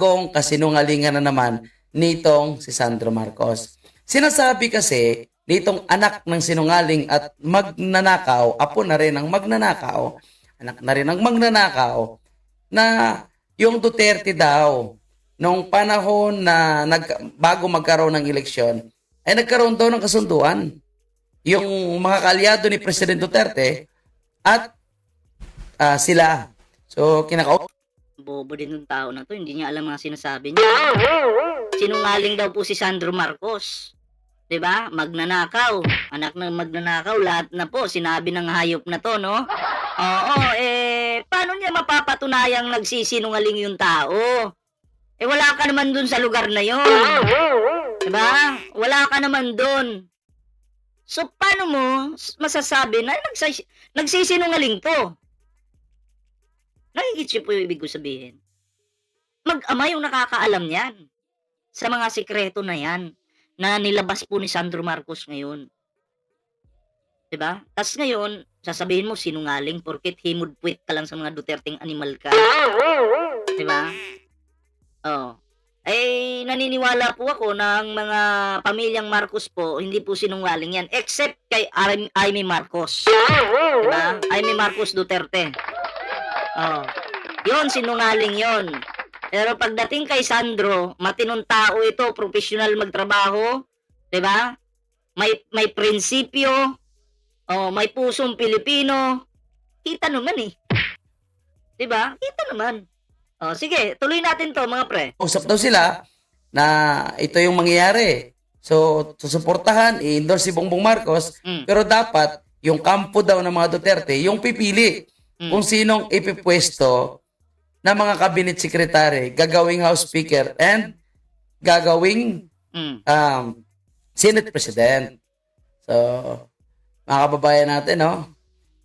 Kung kasinungalingan na naman nitong si Sandro Marcos. Sinasabi kasi nitong anak ng sinungaling at magnanakaw, apo na rin ang magnanakaw, anak na rin ang magnanakaw, na yung Duterte daw, nung panahon na bago magkaroon ng eleksyon, ay nagkaroon daw ng kasunduan. Yung mga kaalyado ni President Duterte at sila. So, Bobo din ng tao na to, hindi niya alam mga sinasabi niya. Sinungaling daw po si Sandro Marcos. 'Di ba? Magnanakaw, anak ng magnanakaw, lahat na po sinabi ng hayop na to, no? Oo, paano niya mapapatunayang nagsisinungaling yung tao? Wala ka naman dun sa lugar na yon. 'Di ba? Wala ka naman dun. So, paano mo masasabi na nagsisinungaling to? Nakikita po yung ibig ko sabihin. Mag-ama yung nakakaalam yan sa mga sikreto na yan na nilabas po ni Sandro Marcos ngayon. 'Di ba? Tapos ngayon, sasabihin mo sinungaling porket himod-puwit ka lang sa mga Duterteng animal ka. 'Di ba? Oh. Naniniwala po ako na ang mga pamilyang Marcos po, hindi po sinungaling yan. Except kay Aimee Marcos. 'Di ba? Aimee Marcos Duterte. Oh. Yun, sinungaling yon. Pero pagdating kay Sandro, matinong tao ito, professional magtrabaho, 'di ba? May prinsipyo, may pusong Pilipino. Kita naman eh. 'Di ba? Kita naman. Sige, tuloy natin 'to, mga pre. usap daw sila na ito yung mangyayari. So, susuportahan, i-endorse si Bongbong Marcos, pero dapat yung kampo daw ng mga Duterte, yung pipili kung sinong ipipwesto na mga cabinet secretary, gagawing House Speaker, and gagawing Senate President. So, mga kababayan natin, no?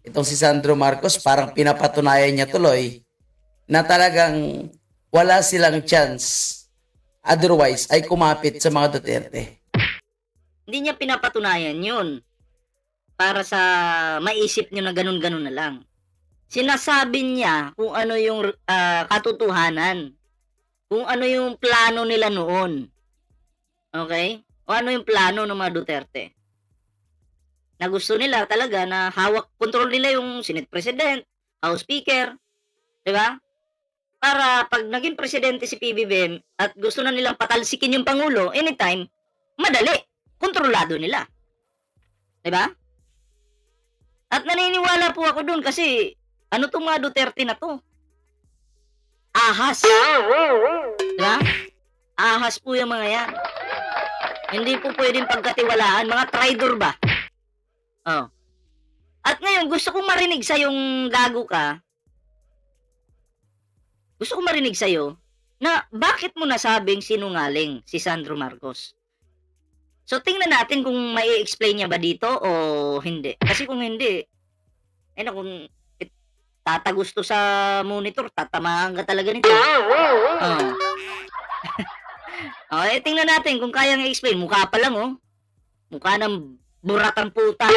Itong si Sandro Marcos, parang pinapatunayan niya tuloy na talagang wala silang chance. Otherwise, ay kumapit sa mga Duterte. Hindi niya pinapatunayan yun para sa maisip niyo na ganun-ganun na lang. Sinasabi niya kung ano yung katotohanan. Kung ano yung plano nila noon. Okay? O ano yung plano ng mga Duterte. Na gusto nila talaga na control nila yung Senate President, House Speaker, di ba? Para pag naging presidente si PBBM at gusto na nilang patalsikin yung Pangulo, anytime, madali. Kontrolado nila. Di ba? At naniniwala po ako dun kasi ano tong mga Duterte na to? Ahas. Diba? Ahas po yung mga yan. Hindi po pwedeng pagkatiwalaan. Mga traidor ba? At ngayon, gusto kong marinig sa yung gago ka. Gusto kong marinig sa'yo na bakit mo nasabing sinungaling si Sandro Marcos? So, tingnan natin kung mai-explain niya ba dito o hindi. Kasi kung hindi, kung tatagusto sa monitor, tatamaan ka talaga nito. Tingnan natin kung kayang i-explain. Mukha pa lang, Mukha ng buratang puta.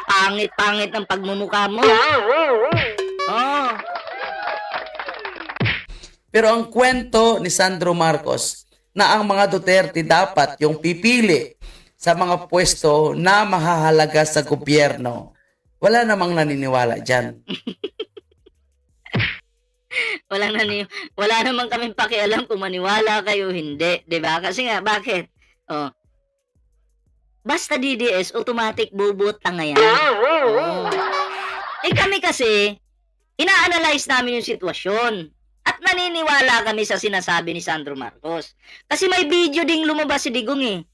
Pangit-pangit ng pagmumukha mo. Pero ang kwento ni Sandro Marcos na ang mga Duterte dapat yung pipili sa mga pwesto na mahahalaga sa gobyerno. Wala namang naniniwala dyan. Wala namang kaming pakialam kung maniwala kayo hindi, 'di ba? Kasi nga bakit? Basta DDS automatic bubot tanga yan. Kami kasi ina-analyze namin yung sitwasyon at naniniwala kami sa sinasabi ni Sandro Marcos. Kasi may video ding lumabas si Digong eh.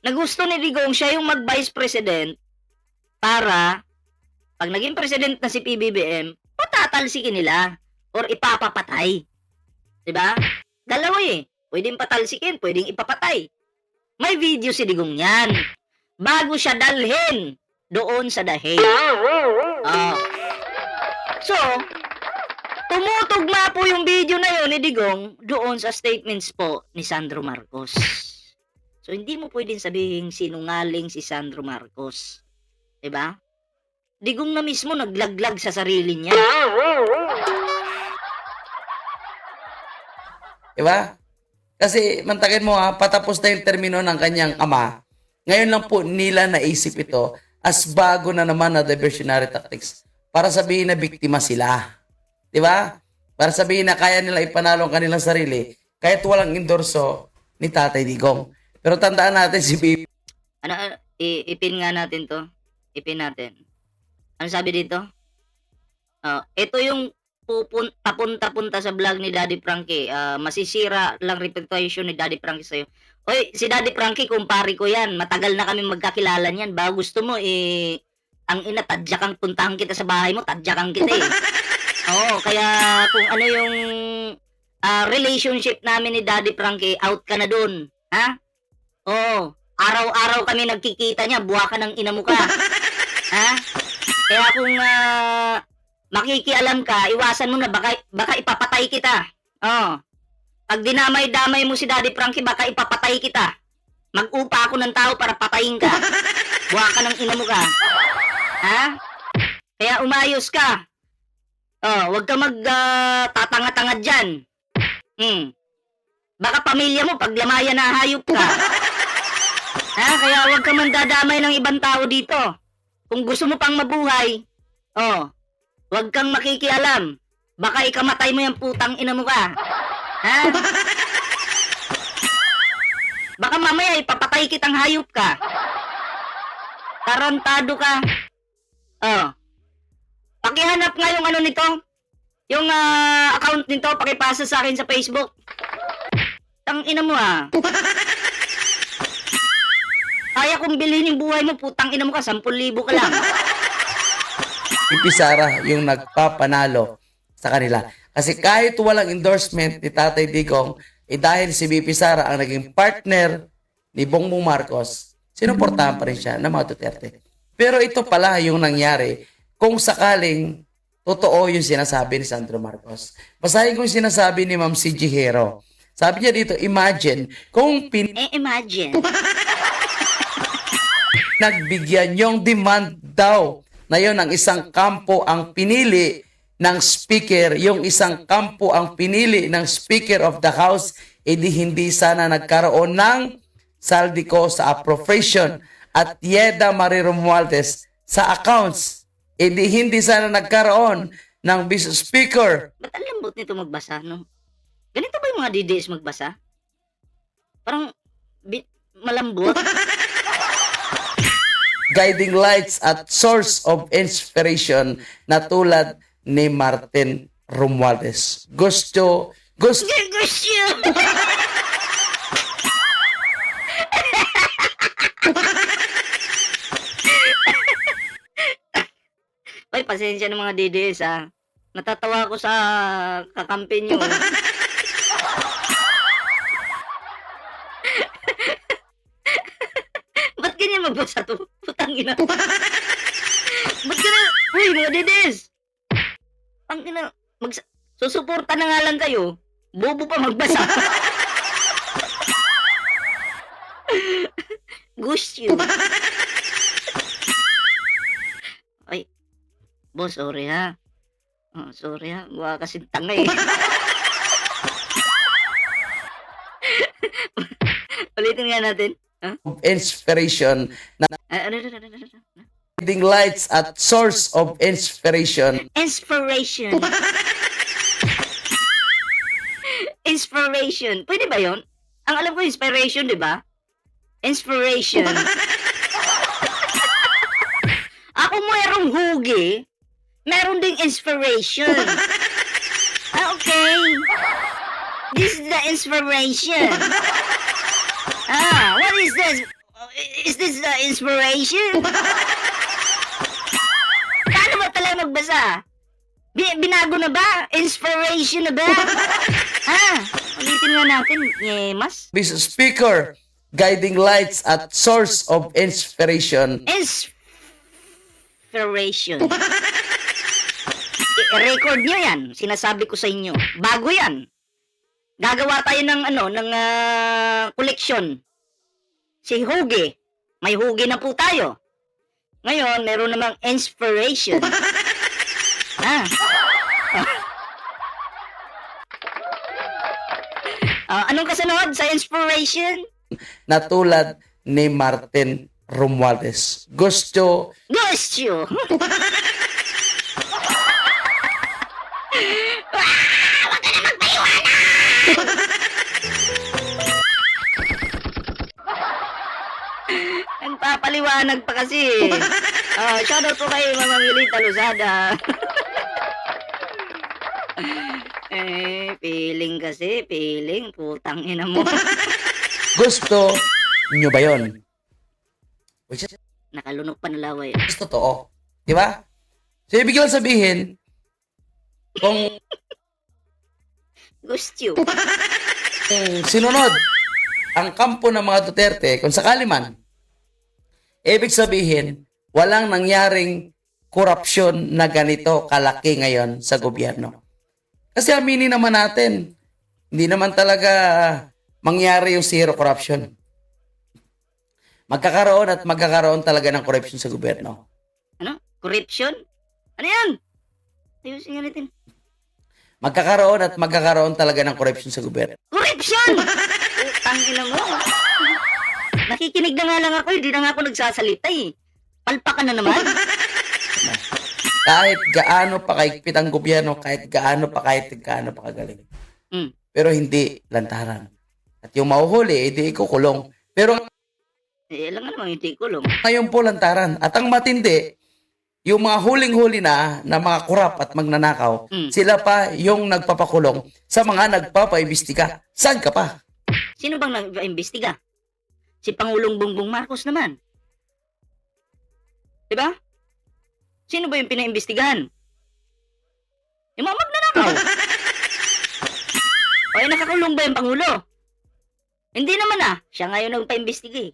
Na gusto ni Digong siya yung mag-vice president para pag naging president na si PBBM, patatalsikin nila or ipapapatay. 'Di ba? Dalawa eh. Pwedeng patalsikin, pwedeng ipapatay. May video si Digong yan. Bago siya dalhin doon sa The Hague. So, tumutugma po yung video na yun ni Digong doon sa statements po ni Sandro Marcos. So, hindi mo pwedeng sabihin sinungaling si Sandro Marcos. 'Di ba? Digong na mismo naglaglag sa sarili niya. Di ba? Kasi mantakin mo ha, patapos na yung termino ng kanyang ama. Ngayon lang po nila naisip ito as bago na naman na diversionary tactics para sabihin na biktima sila. Di ba? Para sabihin na kaya nila ipanalo ang kanilang sarili kahit walang endorso ni Tatay Digong. Pero tandaan natin si BP Ipin nga natin to. Ipin natin. Ano sabi dito? Ito yung papunta-punta sa vlog ni Daddy Frankie. Masisira lang reputation ni Daddy Frankie sa'yo. Oy, si Daddy Frankie, kumpare ko yan. Matagal na kami magkakilala niyan. Ba gusto mo, ang ina, tadyakang puntahan kita sa bahay mo, tadyakang kita eh. Oo, kaya kung ano yung relationship namin ni Daddy Frankie, out ka na dun. Ha? Oo, araw-araw kami nagkikita niya, buwa ka ng ina mo ka. Ha? Kaya kung makikialam ka, iwasan mo na, baka ipapatay kita. Oo. Pag dinamay-damay mo si Daddy Frankie, baka ipapatay kita. Mag-upa ako ng tao para patayin ka. Buha ka ng ina mo ka. Ha? Kaya umayos ka. Huwag ka tatanga-tanga dyan. Baka pamilya mo, paglamayan na hayop ka. Ha? Kaya huwag ka mandadamay ng ibang tao dito. Kung gusto mo pang mabuhay, huwag kang makikialam. Baka ikamatay mo yung putang ina mo ka. Ha? Baka mamaya ipapatay kitang hayop ka. Tarantado ka. Pakihanap nga yung ano nito. Yung account nito, pakipasa sa akin sa Facebook. Tang ina mo Kaya kong bilhin yung buhay mo, putang ina mo ka, 10,000 ka lang. Sara yung nagpapanalo sa kanila. Kasi kahit walang endorsement ni Tatay Digong, dahil si BP Sara ang naging partner ni Bongbong Marcos, sinuportahan pa rin siya ng mga Duterte. Pero ito pala yung nangyari kung sakaling totoo yung sinasabi ni Sandro Marcos. Basahin ko yung sinasabi ni Ma'am C. Hero. Sabi niya dito, imagine kung imagine. nagbigyan yung demand daw na yun ang isang kampo ang pinili ng speaker, yung isang kampo ang pinili ng Speaker of the House, edi hindi sana nagkaroon ng Saldico sa appropriation at Yeda Marie Romualdez sa accounts, edi hindi sana nagkaroon ng Vice Speaker. Ba't ang lambot nito magbasa, no? Ganito ba yung mga DDS magbasa? Parang malambot. Guiding lights at source of inspiration na tulad ni Martin Romualdez. Gusto. Ay, pasensya ng mga DDS Natatawa ako sa kakampi nyo. Ba't ganyan magbasa to? Putang ina. Ba't ganyan? Uy, mga DDS! Ang ina, susuporta na nga lang kayo. Bobo pa magbasa. Gusto. Ay, boss, sorry ha. Sorry ha. Gawa kasing tanga eh. Ulitin nga natin. Inspiration na guiding lights at source of inspiration. Inspiration. Inspiration. Pwede ba yun? Ang alam ko, inspiration, di ba? Inspiration. Ako mayroong hugi, meron ding inspiration. Okay. This is the inspiration. What is this? Is this the inspiration? Paano ba talaga magbasa? Binago na ba? Inspiration na ba? Ulitin nga natin, Yemas. Vice Speaker, guiding lights at source of inspiration. Inspiration. I-record nyo yan. Sinasabi ko sa inyo. Bago yan. Gagawa tayo ng collection. Si Hugi. May Hugi na po tayo. Ngayon, meron namang inspiration. Anong kasunod sa inspiration? na tulad ni Martin Romualdez. Gusto Gusto. Nagpapaliwanag pa kasi. Shoutout po kay Mama Milita Lozada. Feeling kasi, feeling. Putang ina mo. gusto nyo ba yun? Which is Nakalunok pa na laway. totoo. Di ba? So, ibig lang sabihin, kung Gusto. sinunod ang kampo ng mga Duterte, kung sakali man, ibig sabihin, walang nangyaring korupsyon na ganito kalaki ngayon sa gobyerno. Kasi aminin naman natin, hindi naman talaga mangyari yung zero corruption. Magkakaroon at magkakaroon talaga ng corruption sa gobyerno. Ano? Corruption? Ano yan? Ayusin nga natin. Magkakaroon at magkakaroon talaga ng corruption sa gobyerno. Corruption! Putang ina mo. Nakikinig na nga lang ako, hindi na nga ako nagsasalita eh. Palpakan na naman. Kahit gaano pa kahigpit ang gobyerno, kahit gaano pa kagaling. Hmm. Pero hindi lantaran. At yung mahuhuli, hindi ikukulong. Pero Lang nga namang hindi kulong. ngayon po lantaran. At ang matindi, yung mga huling-huli na mga kurap at magnanakaw, sila pa yung nagpapakulong sa mga nagpapaimbestiga. Saan ka pa? Sino bang nag-imbestiga? Si Pangulong Bongbong Marcos naman. Diba? Sino ba yung pinaimbestigahan? Yung mga magnanakaw. O nakakulong ba yung Pangulo? Hindi naman siya ngayon nagpa-imbestiga eh.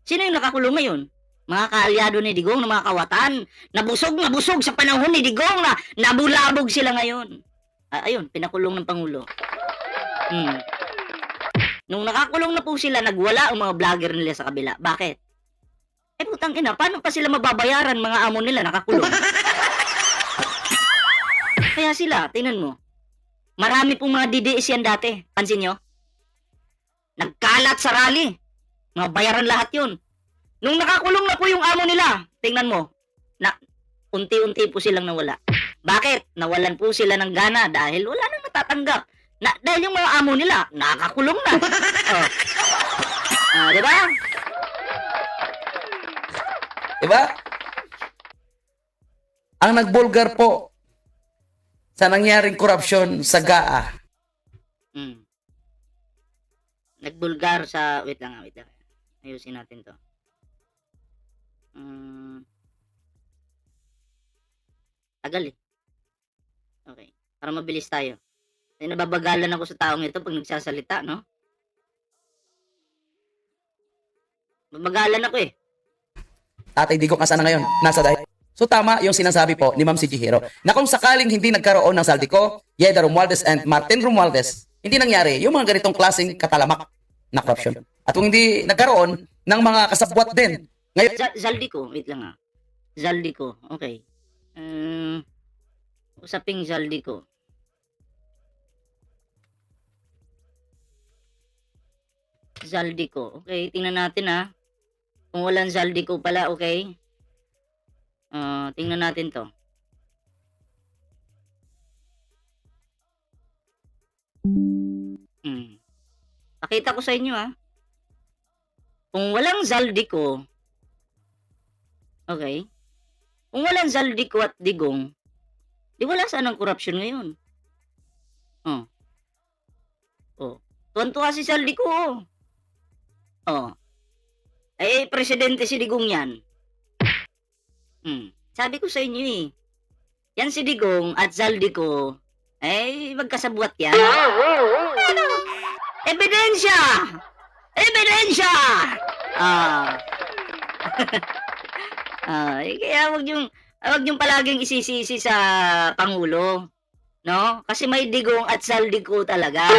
Sino yung nakakulong ngayon? Mga kaalyado ni Digong na mga kawatan. Nabusog sa panahon ni Digong na nabulabog sila ngayon. Ayun, pinakulong ng Pangulo. Nung nakakulong na po sila, nagwala ang mga vlogger nila sa kabila. Bakit? Putang ina, paano pa sila mababayaran mga amo nila nakakulong? Kaya sila, tingnan mo. Marami pong mga DDS yan dati. Pansin nyo? Nagkalat sa rally. Mga bayaran lahat yun. Nung nakakulong na po yung amo nila, tingnan mo, na unti-unti po silang nawala. Bakit? Nawalan po sila ng gana dahil wala nang natatanggap. Dahil yung mga amo nila, nakakulong na. Diba? Diba? Ang nagbulgar po sa nangyaring korupsyon sa GAA. Nagbulgar sa... Wait lang. Ayusin natin to. Tagal eh. Okay. Para mabilis tayo. Nababagalan ako sa taong ito pag nagsasalita, no? Babagalan ako eh. Tatay Digong asa na ngayon? Nasa dahil. So tama yung sinasabi po ni Ma'am si Chihiro na kung sakaling hindi nagkaroon ng Saldico, Yeda Romualdez and Martin Romualdez, hindi nangyari yung mga ganitong klaseng katalamak na corruption. At kung hindi nagkaroon ng mga kasabwat din. Ngayon, Zaldico, wait lang Zaldico, okay. Usaping Zaldico. Zaldico, okay, tingnan natin Kung walang Zaldico pala, okay. Tingnan natin to. Pakita ko sa inyo Kung walang Zaldico, okay. Kung walang Zaldico at Digong, di wala saan ang korupsyon ngayon. Tuwan-tuwa si Zaldico. Presidente si Digong yan. Sabi ko sa inyo yan si Digong at Zaldico, magkasabwat yan. Ano? Ebidensya! Ebidensya! Kaya wag yung palaging isisisi sa Pangulo. No? Kasi may Digong at Zaldico talaga.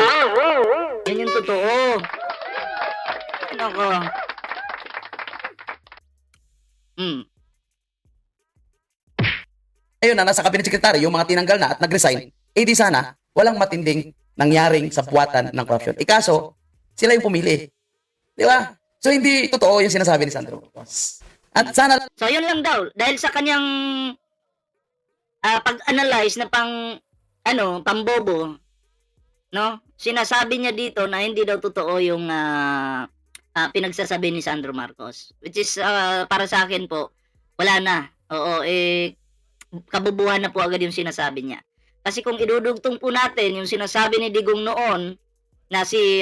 Yan yung totoo. Ano ko? ayun na nasa cabinet secretary yung mga tinanggal na at nag-resign, di sana walang matinding nangyaring sapuatan ng korupsyon. Ikaso, sila yung pumili. Di ba? So, hindi totoo yung sinasabi ni Sandro Marcos. At sana So, yun lang daw. Dahil sa kanyang pag-analyze na pambobo, no? Sinasabi niya dito na hindi daw totoo yung pinagsasabi ni Sandro Marcos. Which is, para sa akin po, wala na. Oo, kabubuhan na po agad yung sinasabi niya. Kasi kung idudugtong po natin yung sinasabi ni Digong noon, na si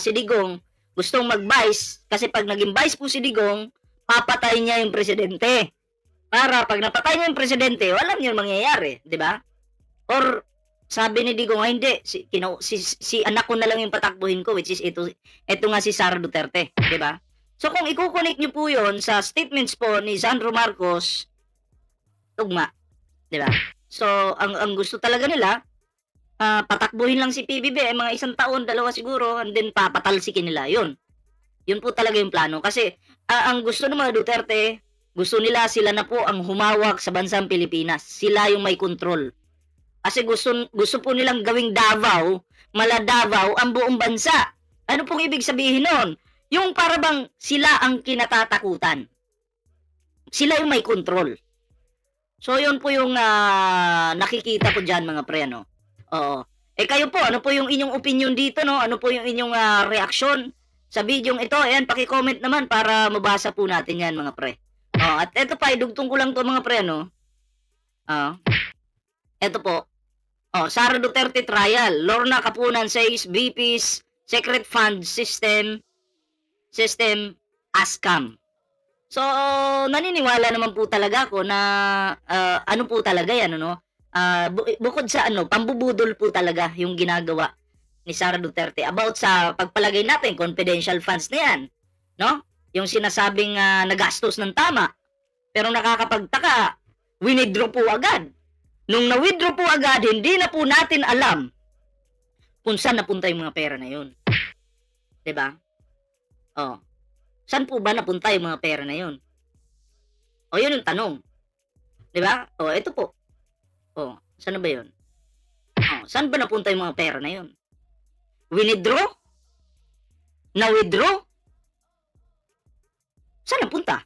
si Digong, gustong mag-vice, kasi pag naging vice po si Digong, papatay niya yung presidente. Para pag napatay niya yung presidente, alam niyo yung mangyayari, di ba? Or sabi ni Digong, hindi, si anak ko na lang yung patakbuhin ko, which is ito nga si Sara Duterte, di ba? So kung i-connect niyo po yon sa statements po ni Sandro Marcos, tugma, di ba? So ang gusto talaga nila, patakbuhin lang si PBB, mga 1 taon, 2 siguro, and then papatalsikin nila. Yun po talaga yung plano. Kasi ang gusto ng mga Duterte, gusto nila sila na po ang humawak sa bansang Pilipinas. Sila yung may control. Kasi gusto po nilang gawing Davao, mala Davao ang buong bansa. Ano pong ibig sabihin nun? Yung parabang sila ang kinatatakutan. Sila yung may control. So yun po yung nakikita ko dyan, mga pre, no? Oo. Kayo po, ano po yung inyong opinion dito, no? Ano po yung inyong reaksyon sa video ito? Ayan, paki-comment naman para mabasa po natin yan, mga pre. At eto pa, idugtong ko lang to, mga pre, no? Eto po. Sara Duterte trial. Lorna Kapunan says VP's secret fund system ASCAM. So, naniniwala naman po talaga ako na ano po talaga yan, ano? Bukod sa pambubudol po talaga yung ginagawa ni Sara Duterte about sa pagpalagay natin confidential funds na yan, no? Yung sinasabing nagastos ng tama. Pero nakakapagtaka, winidraw po agad. Nung na-withdraw po agad, hindi na po natin alam kung saan napunta yung mga pera na yun. 'Di ba? Saan po ba napunta yung mga pera na yun? Yun yung tanong. 'Di ba? Ito po. Saan na ba yun? Saan ba napunta yung mga pera na yun? Winidraw? Na-withdraw? Saan napunta?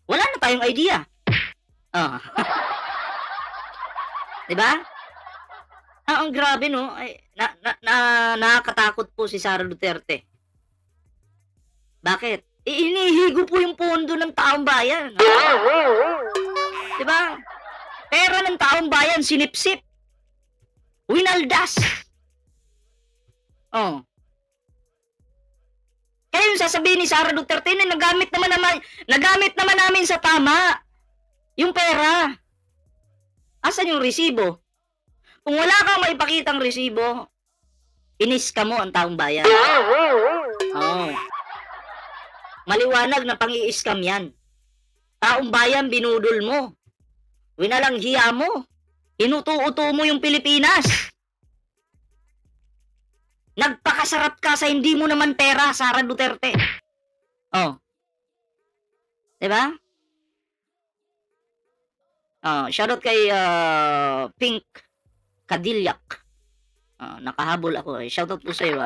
Wala na tayong idea. Diba? Ang grabe, no? Ay, nakakatakot po si Sara Duterte. Bakit? Inihigo po yung pondo ng taong bayan. Diba? Pera ng taong bayan, sinipsip. Winaldas. Kaya yung sasabihin ni Sara Duterte na nagamit naman namin sa tama yung pera. Asan yung resibo? Kung wala kang maipakitang resibo, iniska mo ang taong bayan. Maliwanag na pang-i-scam yan. Taong bayan, binudol mo. Winalanghiya mo. Inuto-uto mo yung Pilipinas. Nagpakasarap ka sa hindi mo naman pera, Sara Duterte. Diba? Shoutout kay Pink Kadilyak. Nakahabol ako. Shoutout po sa iyo.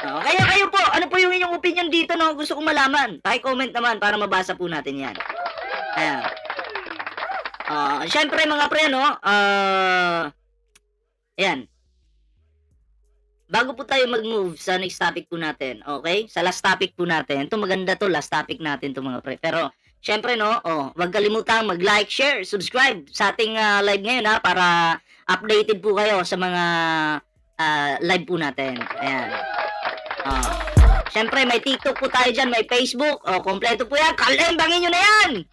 Kaya kayo po, ano po yung inyong opinion dito, no? Gusto kong malaman. Paki-comment naman para mabasa po natin yan. Ayan. Syempre mga pre, no? Ayan. Bago po tayo mag-move sa next topic po natin, okay? Sa last topic po natin. Ito maganda to, last topic natin to mga pre. Pero, syempre, no? Wag kalimutang mag-like, share, subscribe sa ating live ngayon, ha? Para updated po kayo sa mga live po natin. Ayan. Syempre, may TikTok po tayo dyan, may Facebook. Kompleto po yan. Kalembangin nyo na yan!